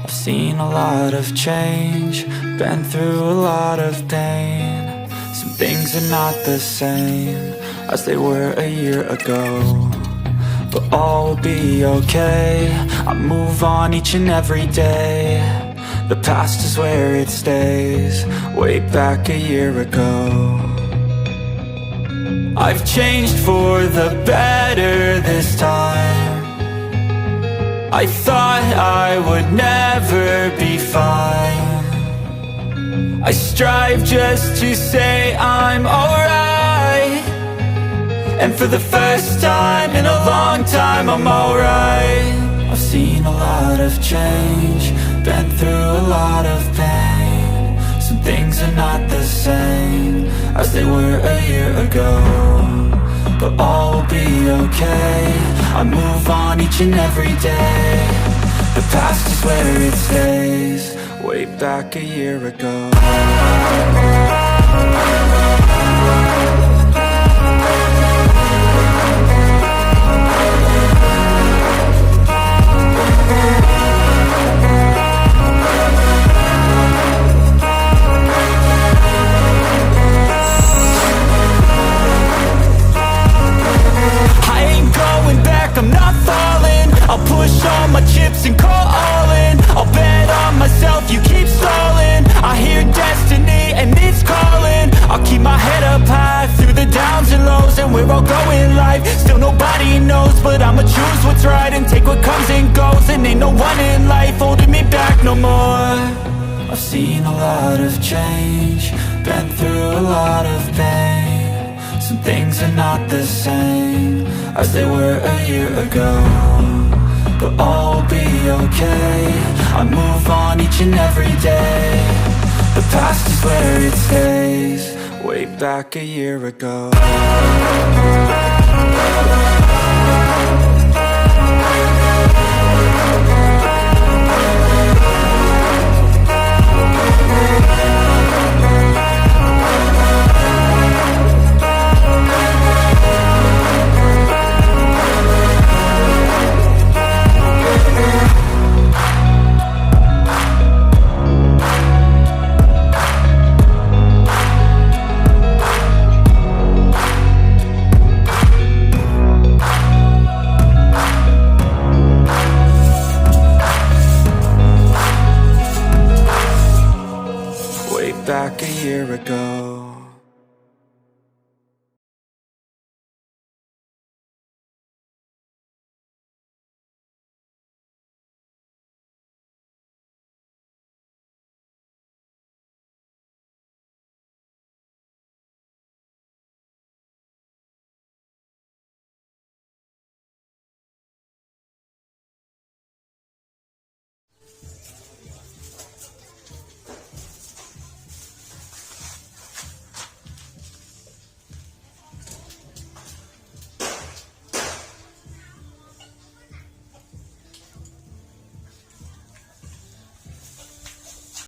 I've seen a lot of change, been through a lot of pain. Some things are not the same as they were a year ago, but all will be okay. I move on each and every day. The past is where it stays, way back a year ago. I've changed for the better this time. I thought I would never be fine. I strive just to say I'm alright, and for the first time in a long time I'm alright. I've seen a lot of change, been through a lot of pain. Some things are not the same as they were a year ago, but all will be okay. I move on each and every day. The past is where it stays, way back a year ago. I'm not falling, I'll push all my chips and call all in. I'll bet on myself, you keep stalling. I hear destiny and it's calling. I'll keep my head up high through the downs and lows, and we're all going live. Still nobody knows, but I'ma choose what's right and take what comes and goes. And ain't no one in life holding me back no more. I've seen a lot of change, been through a lot of pain. Some things are not the same as they were a year ago, but all will be okay. I move on each each and every day. The past is where it stays. Way back a year ago. Back a year ago.